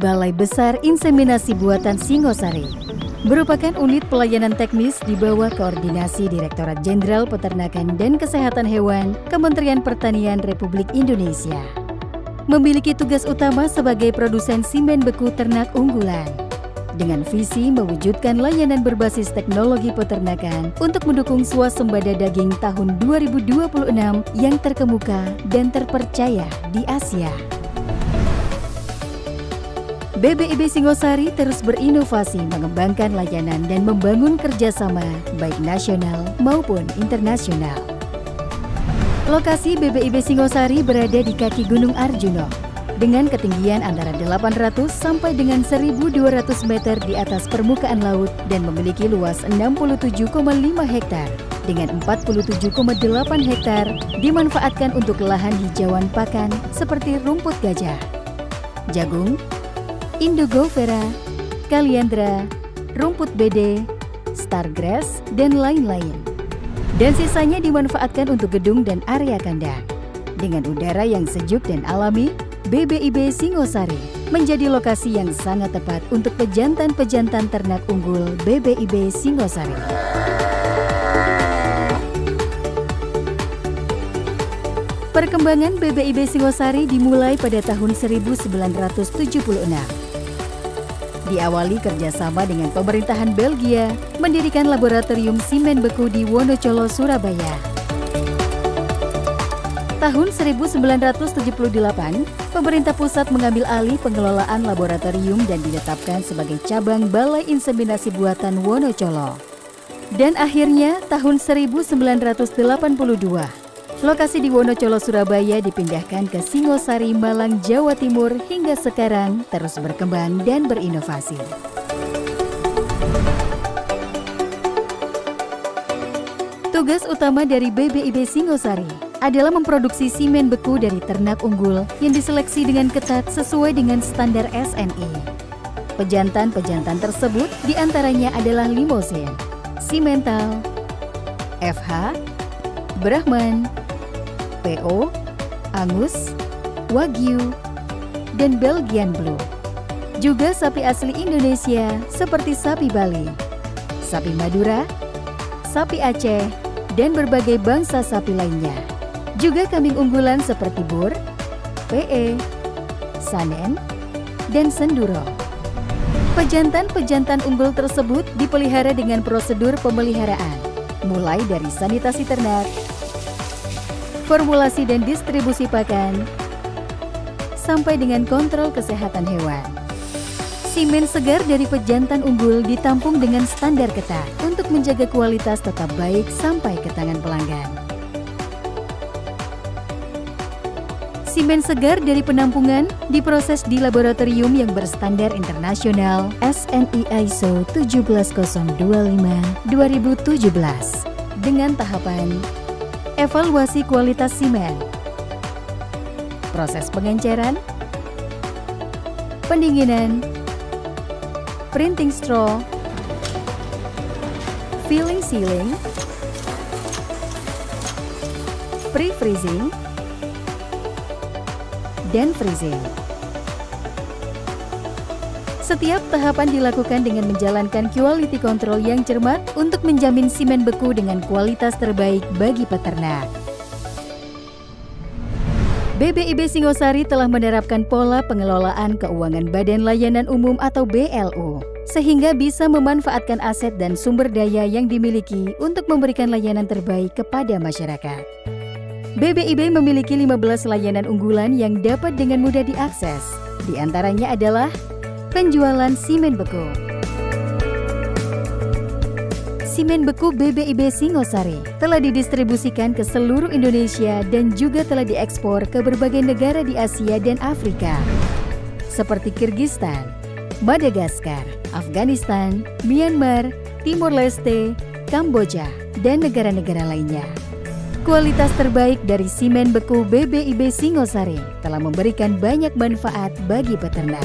Balai Besar Inseminasi Buatan Singosari merupakan unit pelayanan teknis di bawah koordinasi Direktorat Jenderal Peternakan dan Kesehatan Hewan Kementerian Pertanian Republik Indonesia. Memiliki tugas utama sebagai produsen semen beku ternak unggulan, dengan visi mewujudkan layanan berbasis teknologi peternakan untuk mendukung swasembada daging tahun 2026 yang terkemuka dan terpercaya di Asia. BBIB Singosari terus berinovasi mengembangkan layanan dan membangun kerjasama baik nasional maupun internasional. Lokasi BBIB Singosari berada di kaki Gunung Arjuno, dengan ketinggian antara 800 sampai dengan 1.200 meter di atas permukaan laut dan memiliki luas 67,5 hektar dengan 47,8 hektar dimanfaatkan untuk lahan hijauan pakan seperti rumput gajah, jagung, indigo vera, kaliandra, rumput bede, stargrass, dan lain-lain. Dan sisanya dimanfaatkan untuk gedung dan area kandang. Dengan udara yang sejuk dan alami, BBIB Singosari menjadi lokasi yang sangat tepat untuk pejantan-pejantan ternak unggul BBIB Singosari. Perkembangan BBIB Singosari dimulai pada tahun 1976. Diawali kerjasama dengan pemerintahan Belgia, mendirikan laboratorium semen beku di Wonocolo, Surabaya. Tahun 1978, pemerintah pusat mengambil alih pengelolaan laboratorium dan ditetapkan sebagai cabang Balai Inseminasi Buatan Wonocolo. Dan akhirnya tahun 1982, lokasi di Wonocolo, Surabaya dipindahkan ke Singosari, Malang, Jawa Timur hingga sekarang terus berkembang dan berinovasi. Tugas utama dari BBIB Singosari adalah memproduksi semen beku dari ternak unggul yang diseleksi dengan ketat sesuai dengan standar SNI. Pejantan-pejantan tersebut diantaranya adalah Limousin, Simmental, FH, Brahman, PO, Angus, Wagyu, dan Belgian Blue. Juga sapi asli Indonesia seperti sapi Bali, sapi Madura, sapi Aceh, dan berbagai bangsa sapi lainnya. Juga kambing unggulan seperti Bur, PE, Sanen, dan Senduro. Pejantan-pejantan unggul tersebut dipelihara dengan prosedur pemeliharaan, mulai dari sanitasi ternak, formulasi dan distribusi pakan, sampai dengan kontrol kesehatan hewan. Semen segar dari pejantan unggul ditampung dengan standar ketat untuk menjaga kualitas tetap baik sampai ke tangan pelanggan. Semen segar dari penampungan diproses di laboratorium yang berstandar internasional SNI ISO 17025 2017 dengan tahapan evaluasi kualitas semen, proses pengenceran, pendinginan, printing straw, filling sealing, pre-freezing, dan freezing. Setiap tahapan dilakukan dengan menjalankan quality control yang cermat untuk menjamin semen beku dengan kualitas terbaik bagi peternak. BBIB Singosari telah menerapkan pola pengelolaan keuangan Badan Layanan Umum atau BLU, sehingga bisa memanfaatkan aset dan sumber daya yang dimiliki untuk memberikan layanan terbaik kepada masyarakat. BBIB memiliki 15 layanan unggulan yang dapat dengan mudah diakses. Di antaranya adalah penjualan semen beku. Semen beku BBIB Singosari telah didistribusikan ke seluruh Indonesia dan juga telah diekspor ke berbagai negara di Asia dan Afrika, seperti Kirgistan, Madagaskar, Afghanistan, Myanmar, Timor Leste, Kamboja, dan negara-negara lainnya. Kualitas terbaik dari semen beku BBIB Singosari telah memberikan banyak manfaat bagi peternak.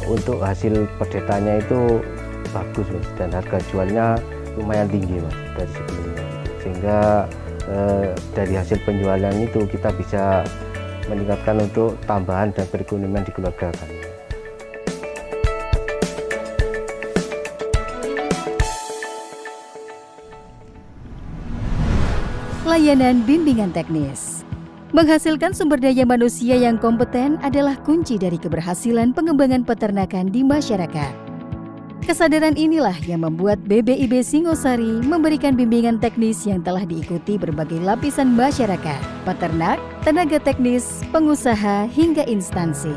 Untuk hasil perdetanya itu bagus Mas, dan harga jualnya lumayan tinggi Mas dari sebelumnya. Sehingga dari hasil penjualan itu kita bisa meningkatkan untuk tambahan dan perekonomian di keluarga kami. Layanan bimbingan teknis. Menghasilkan sumber daya manusia yang kompeten adalah kunci dari keberhasilan pengembangan peternakan di masyarakat. Kesadaran inilah yang membuat BBIB Singosari memberikan bimbingan teknis yang telah diikuti berbagai lapisan masyarakat, peternak, tenaga teknis, pengusaha, hingga instansi.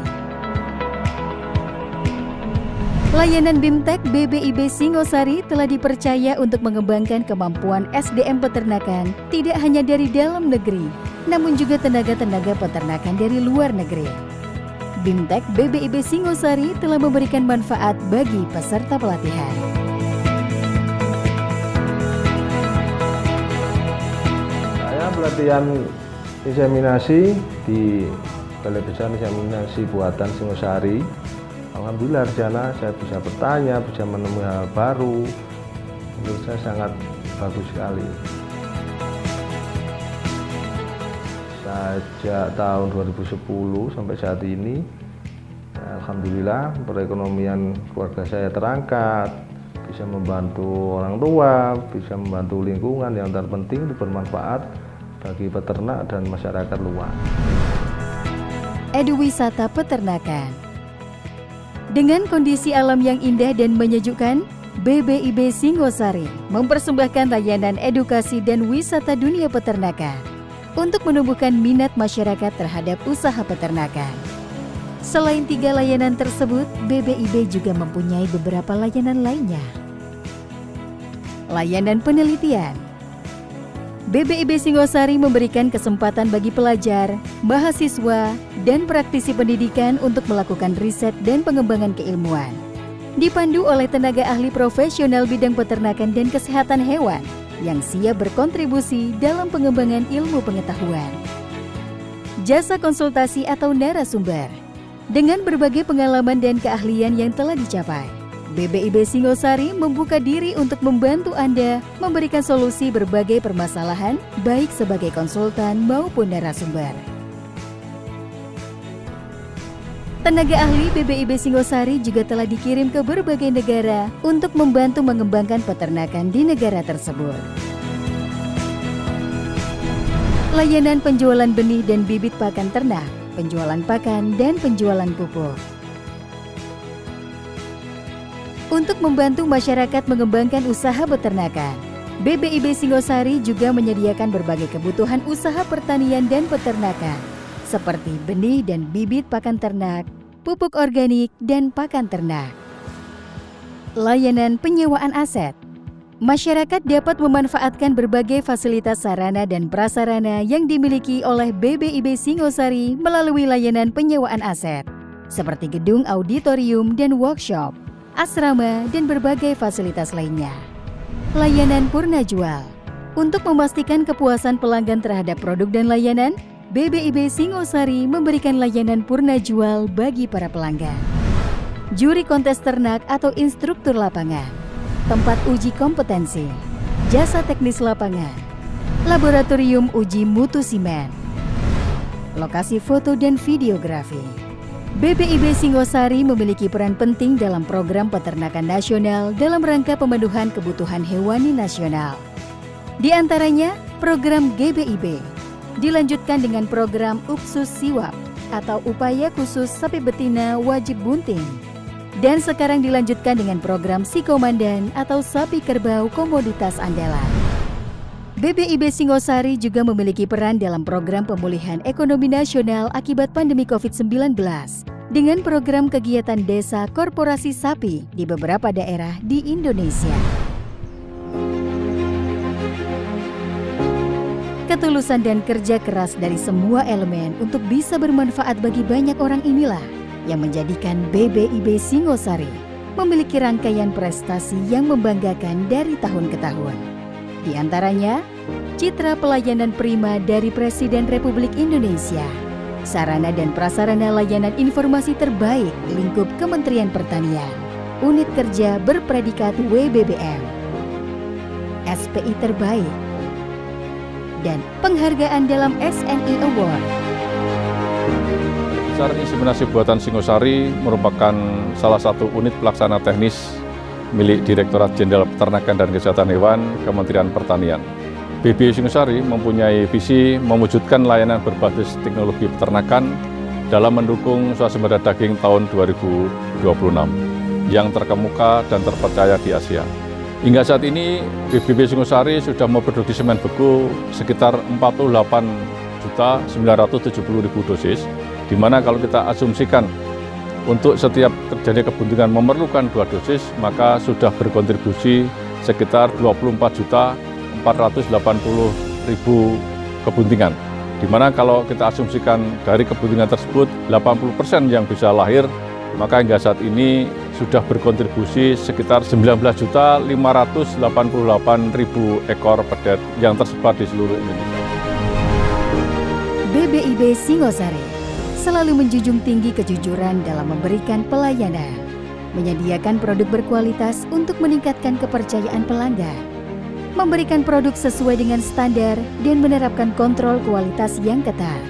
Layanan BIMTEK BBIB Singosari telah dipercaya untuk mengembangkan kemampuan SDM peternakan tidak hanya dari dalam negeri, namun juga tenaga-tenaga peternakan dari luar negeri. BIMTEK BBIB Singosari telah memberikan manfaat bagi peserta pelatihan. Saya pelatihan inseminasi di Balai Besar Inseminasi Buatan Singosari. Alhamdulillah di sana saya bisa bertanya, bisa menemui hal baru. Menurut saya sangat bagus sekali. Sejak tahun 2010 sampai saat ini, alhamdulillah perekonomian keluarga saya terangkat, bisa membantu orang tua, bisa membantu lingkungan, yang terpenting itu bermanfaat bagi peternak dan masyarakat luas. Eduwisata peternakan. Dengan kondisi alam yang indah dan menyejukkan, BBIB Singosari mempersembahkan layanan edukasi dan wisata dunia peternakan untuk menumbuhkan minat masyarakat terhadap usaha peternakan. Selain 3 layanan tersebut, BBIB juga mempunyai beberapa layanan lainnya. Layanan penelitian. BBIB Singosari memberikan kesempatan bagi pelajar, mahasiswa, dan praktisi pendidikan untuk melakukan riset dan pengembangan keilmuan. Dipandu oleh tenaga ahli profesional bidang peternakan dan kesehatan hewan yang siap berkontribusi dalam pengembangan ilmu pengetahuan. Jasa konsultasi atau narasumber. Dengan berbagai pengalaman dan keahlian yang telah dicapai, BBIB Singosari membuka diri untuk membantu Anda memberikan solusi berbagai permasalahan, baik sebagai konsultan maupun narasumber. Tenaga ahli BBIB Singosari juga telah dikirim ke berbagai negara untuk membantu mengembangkan peternakan di negara tersebut. Layanan penjualan benih dan bibit pakan ternak, penjualan pakan, dan penjualan pupuk. Untuk membantu masyarakat mengembangkan usaha peternakan, BBIB Singosari juga menyediakan berbagai kebutuhan usaha pertanian dan peternakan, seperti benih dan bibit pakan ternak, pupuk organik, dan pakan ternak. Layanan penyewaan aset. Masyarakat dapat memanfaatkan berbagai fasilitas sarana dan prasarana yang dimiliki oleh BBIB Singosari melalui layanan penyewaan aset, seperti gedung auditorium dan workshop, asrama, dan berbagai fasilitas lainnya. Layanan purna jual. Untuk memastikan kepuasan pelanggan terhadap produk dan layanan, BBIB Singosari memberikan layanan purna jual bagi para pelanggan. Juri kontes ternak atau instruktur lapangan, tempat uji kompetensi, jasa teknis lapangan, laboratorium uji mutu simen, lokasi foto dan videografi. BBIB Singosari memiliki peran penting dalam program peternakan nasional dalam rangka pemenuhan kebutuhan hewani nasional. Di antaranya, program GBIB dilanjutkan dengan program UPSUS Siwap atau Upaya Khusus Sapi Betina Wajib Bunting. Dan sekarang dilanjutkan dengan program Sikomandan atau Sapi Kerbau Komoditas Andalan. BBIB Singosari juga memiliki peran dalam program pemulihan ekonomi nasional akibat pandemi COVID-19 dengan program kegiatan desa korporasi sapi di beberapa daerah di Indonesia. Ketulusan dan kerja keras dari semua elemen untuk bisa bermanfaat bagi banyak orang inilah yang menjadikan BBIB Singosari memiliki rangkaian prestasi yang membanggakan dari tahun ke tahun. Di antaranya, citra pelayanan prima dari Presiden Republik Indonesia, sarana dan prasarana layanan informasi terbaik lingkup Kementerian Pertanian, unit kerja berpredikat WBBM, SPI terbaik, dan penghargaan dalam SNI Award. Dasar Inseminasi Buatan Singosari merupakan salah satu unit pelaksana teknis milik Direktorat Jenderal Peternakan dan Kesehatan Hewan Kementerian Pertanian. BBI Singosari mempunyai visi mewujudkan layanan berbasis teknologi peternakan dalam mendukung swasembada daging tahun 2026 yang terkemuka dan terpercaya di Asia. Hingga saat ini, BBI Singosari sudah memproduksi semen beku sekitar 48.970.000 dosis, di mana kalau kita asumsikan untuk setiap terjadi kebuntingan memerlukan 2 dosis, maka sudah berkontribusi sekitar 24.480.000 kebuntingan. Di mana kalau kita asumsikan dari kebuntingan tersebut 80% yang bisa lahir, maka hingga saat ini sudah berkontribusi sekitar 19.588.000 ekor pedet yang tersebar di seluruh Indonesia. BBIB Singosari selalu menjunjung tinggi kejujuran dalam memberikan pelayanan, menyediakan produk berkualitas untuk meningkatkan kepercayaan pelanggan, memberikan produk sesuai dengan standar dan menerapkan kontrol kualitas yang ketat,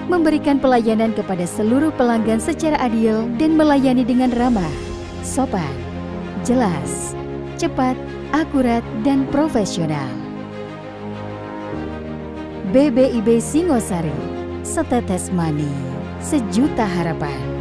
memberikan pelayanan kepada seluruh pelanggan secara adil dan melayani dengan ramah, sopan, jelas, cepat, akurat, dan profesional. BBIB Singosari, setetes mani, sejuta harapan.